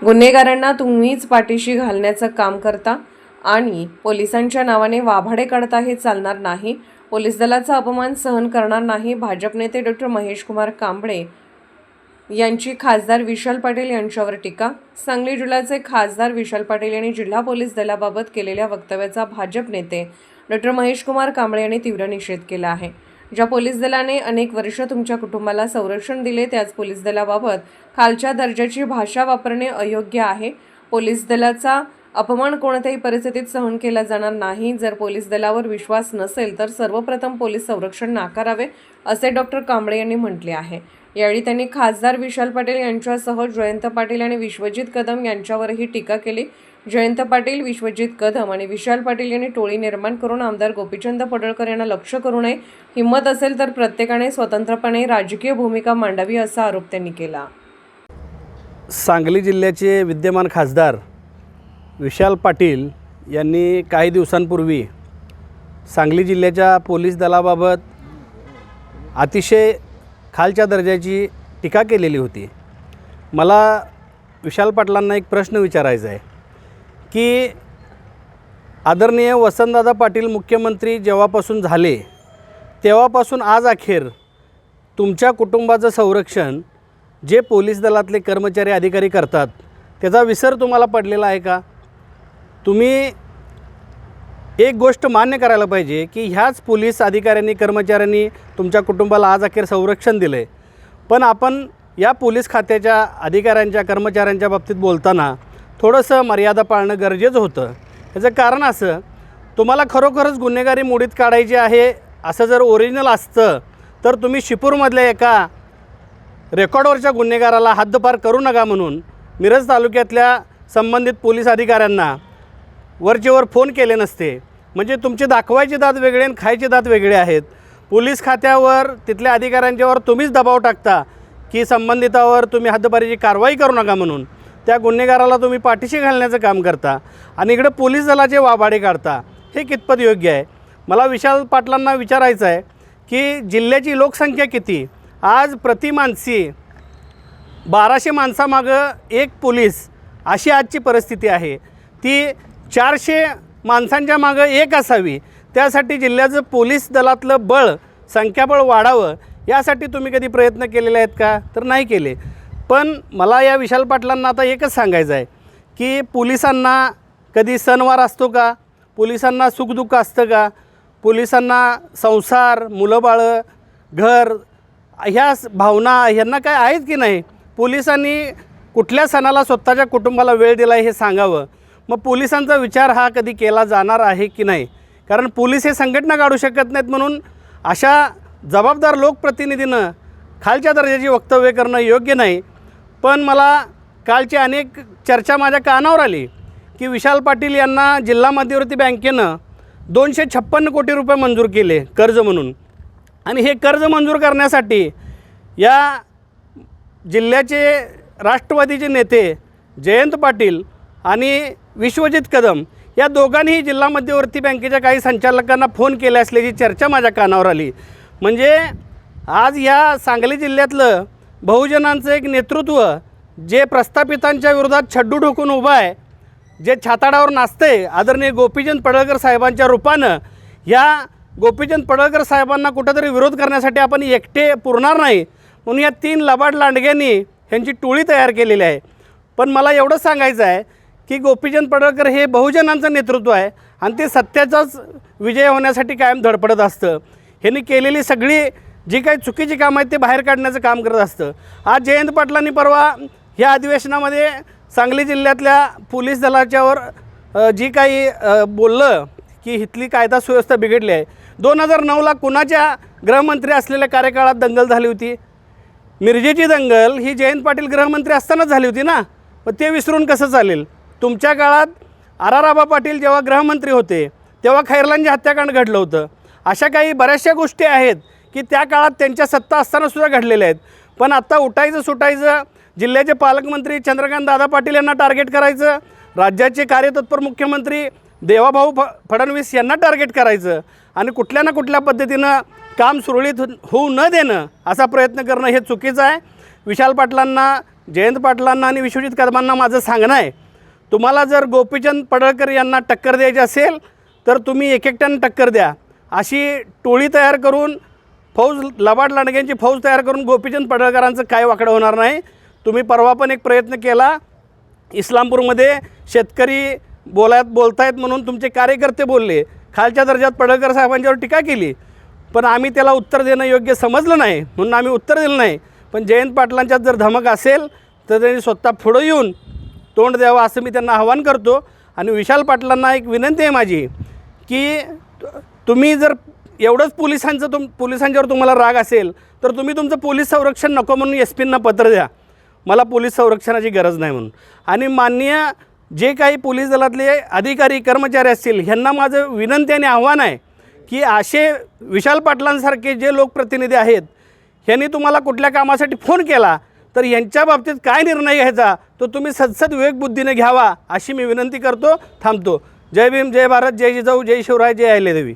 गुन्हेगारांना तुम्हीच पाठीशी घालण्याचं काम करता आणि पोलिसांच्या नावाने वाभाडे काढता हे चालणार नाही. पोलीस दलाचा अपमान सहन करणार नाही. भाजप नेते डॉक्टर महेशकुमार कांबळे यांची खासदार विशाल पाटील यांच्यावर टीका. सांगली जिल्ह्याचे खासदार विशाल पाटील यांनी जिल्हा पोलीस दलाबाबत केलेल्या वक्तव्याचा भाजप नेते डॉक्टर महेशकुमार कांबळे यांनी तीव्र निषेध केला आहे. ज्या पोलीस दलाने अनेक वर्ष तुमच्या कुटुंबाला संरक्षण दिले त्याच पोलीस दलाबाबत खालच्या दर्जाची भाषा वापरणे अयोग्य आहे. पोलीस दलाचा अपमान कोणत्याही परिस्थितीत सहन केला जाणार नाही. जर पोलीस दलावर विश्वास नसेल तर सर्वप्रथम पोलीस संरक्षण नाकारावे असे डॉक्टर कांबळे यांनी म्हटले आहे. यावेळी त्यांनी खासदार विशाल पाटील यांच्यासह जयंत पाटील आणि विश्वजित कदम यांच्यावरही टीका केली. जयंत पाटील, विश्वजित कदम आणि विशाल पाटील यांनी टोळी निर्माण करून आमदार गोपीचंद पडळकर यांना लक्ष्य करू नये. हिंमत असेल तर प्रत्येकाने स्वतंत्रपणे राजकीय भूमिका मांडावी असा आरोप त्यांनी केला. सांगली जिल्ह्याचे विद्यमान खासदार विशाल पाटील यांनी काही दिवसांपूर्वी सांगली जिल्ह्याच्या पोलीस दलाबाबत अतिशय खालच्या दर्जाची टीका केलेली होती. मला विशाल पाटलांना एक प्रश्न विचारायचा आहे की आदरणीय वसंतदादा पाटील मुख्यमंत्री जेव्हापासून झाले तेव्हापासून आज अखेर तुमच्या कुटुंबाचं संरक्षण जे पोलीस दलातले कर्मचारी अधिकारी करतात त्याचा विसर तुम्हाला पडलेला आहे का? तुम्ही एक गोष्ट मान्य करायला पाहिजे की ह्याच पोलीस अधिकाऱ्यांनी कर्मचाऱ्यांनी तुमच्या कुटुंबाला आज अखेर संरक्षण दिलं आहे. पण आपण या पोलीस खात्याच्या अधिकाऱ्यांच्या कर्मचाऱ्यांच्या बाबतीत बोलताना थोडंसं मर्यादा पाळणं गरजेचं होतं. याचं कारण असं, तुम्हाला खरोखरच गुन्हेगारी मोडीत काढायची आहे असं जर ओरिजिनल असतं तर तुम्ही शिपूरमधल्या एका रेकॉर्डवरच्या गुन्हेगाराला हद्दपार करू नका म्हणून मिरज तालुक्यातल्या संबंधित पोलीस अधिकाऱ्यांना वरचेवर फोन केले नसते. म्हणजे तुमचे दाखवायचे दात वेगळे आणि खायचे दात वेगळे आहेत. पोलीस खात्यावर तिथल्या अधिकाऱ्यांच्यावर तुम्हीच दबाव टाकता की संबंधितावर तुम्ही हद्दपारीची कारवाई करू नका म्हणून. त्या गुन्हेगाराला तुम्ही पाठीशी घालण्याचं काम करता आणि इकडे पोलीस दलाचे वाभाडे काढता. हे कितपत योग्य आहे? मला विशाल पाटलांना विचारायचं आहे की जिल्ह्याची लोकसंख्या किती? आज प्रति माणसी 1200 माणसामागं एक पोलीस अशी आजची परिस्थिती आहे. ती 400 माणसांच्या मागं एक असावी. त्यासाठी जिल्ह्याचं पोलीस दलातलं बळ, संख्याबळ वाढावं यासाठी तुम्ही कधी प्रयत्न केलेले आहेत का? तर नाही केले. पण मला या विशाल पाटलांना आता एकच सांगायचं आहे की पोलिसांना कधी सणवार असतो का? पोलिसांना सुखदुःख असतं का? पोलिसांना संसार, मुलंबाळं, घर ह्या भावना ह्यांना काय आहेत की नाही? पोलिसांनी कुठल्या सणाला स्वतःच्या कुटुंबाला वेळ दिला आहे हे सांगावं. मग पोलिसांचा विचार हा कधी केला जाणार आहे की नाही? कारण पोलीस हे संघटना काढू शकत नाहीत म्हणून अशा जबाबदार लोकप्रतिनिधीनं खालच्या दर्जाची वक्तव्य करणं योग्य नाही. पण मला कालची अनेक चर्चा माझ्या कानावर आली की विशाल पाटील यांना जिल्हा मध्यवर्ती बँकेनं 256 कोटी रुपये मंजूर केले कर्ज म्हणून. आणि हे कर्ज मंजूर करण्यासाठी या जिल्ह्याचे राष्ट्रवादीचे नेते जयंत पाटील आणि विश्वजित कदम या दोघांनीही जिल्हा मध्यवर्ती बँकेच्या काही संचालकांना फोन केले असल्याची चर्चा माझ्या कानावर आली. म्हणजे आज या सांगली जिल्ह्यातलं बहुजनांचं एक नेतृत्व जे प्रस्थापितांच्या विरोधात छड्डू ठोकून उभं आहे, जे छाताडावर नाचते आदरणीय गोपीचंद पडळकर साहेबांच्या रूपानं, या गोपीचंद पडळकर साहेबांना कुठंतरी विरोध करण्यासाठी आपण एकटे पुरणार नाही म्हणून या 3 लबाड लांडग्यांनी ह्यांची टोळी तयार केलेली आहे. पण मला एवढंच सांगायचं आहे की गोपीचंद पडळकर हे बहुजनांचं नेतृत्व आहे आणि ते सत्याचाच विजय होण्यासाठी कायम धडपडत असतं. ह्यांनी केलेली सगळी जी काही चुकीची कामं आहेत ते बाहेर काढण्याचं काम करत असतं. आज जयंत पाटलांनी परवा ह्या अधिवेशनामध्ये सांगली जिल्ह्यातल्या पोलीस दलाच्यावर जी काही बोललं की इथली कायदा सुव्यवस्था बिघडली आहे. 2009ला कुणाच्या गृहमंत्री असलेल्या कार्यकाळात दंगल झाली होती? मिरजेची दंगल ही जयंत पाटील गृहमंत्री असतानाच झाली होती ना. मग ते विसरून कसं चालेल? तुमच्या काळात आराराबा पाटील जेव्हा गृहमंत्री होते तेव्हा खैरलांची हत्याकांड घडलं होतं. अशा काही बऱ्याचशा गोष्टी आहेत की त्या काळात त्यांच्या सत्ता असतानासुद्धा घडलेल्या आहेत. पण आत्ता उठायचं सुटायचं, जिल्ह्याचे पालकमंत्री चंद्रकांत दादा पाटील यांना टार्गेट करायचं, राज्याचे कार्यतत्पर मुख्यमंत्री देवाभाऊ फडणवीस यांना टार्गेट करायचं आणि कुठल्या ना कुठल्या पद्धतीनं काम सुरळीत होऊ न देणं असा प्रयत्न करणं हे चुकीचं आहे. विशाल पाटलांना जयंत पाटलांना आणि विश्वजित कदमांना माझं सांगणं आहे, तुम्हाला जर गोपीचंद पडळकर यांना टक्कर द्यायची असेल तर तुम्ही एकट्यानं टक्कर द्या. अशी टोळी तयार करून फौज लबाड लांडग्यांची फौज तयार करून गोपीचंद पडळकरांचं काय वाकडं होणार नाही. तुम्ही परवा पण एक प्रयत्न केला, इस्लामपूरमध्ये शेतकरी बोलतायत म्हणून तुमचे कार्यकर्ते बोलले, खालच्या दर्जात पडळकर साहेबांच्यावर टीका केली, पण आम्ही त्याला उत्तर देणं योग्य समजलं नाही म्हणून आम्ही उत्तर दिलं नाही. पण जयंत पाटलांच्यात जर धमक असेल तर त्यांनी स्वतः पुढं येऊन तोंड द्यावं असं मी त्यांना आवाहन करतो. आणि विशाल पाटलांना एक विनंती आहे माझी की तुम्ही जर एवढंच पोलिसांच्यावर तुम्हाला राग असेल तर तुम्ही तुमचं पोलीस संरक्षण नको म्हणून SP-ना पत्र द्या, मला पोलीस संरक्षणाची गरज नाही म्हणून. आणि माननीय जे काही पोलीस दलातले अधिकारी कर्मचारी असतील ह्यांना माझं विनंती आणि आव्हान आहे की असे विशाल पाटलांसारखे जे लोकप्रतिनिधी आहेत ह्यांनी तुम्हाला कुठल्या कामासाठी फोन केला तर यांच्या बाबतीत काय निर्णय घ्यायचा तो तुम्ही सदसद विवेकबुद्धीने घ्यावा अशी मी विनंती करतो. थांबतो. जय भीम, जय भारत, जय जिजाऊ, जय शिवराय, जय अहिल्यादेवी.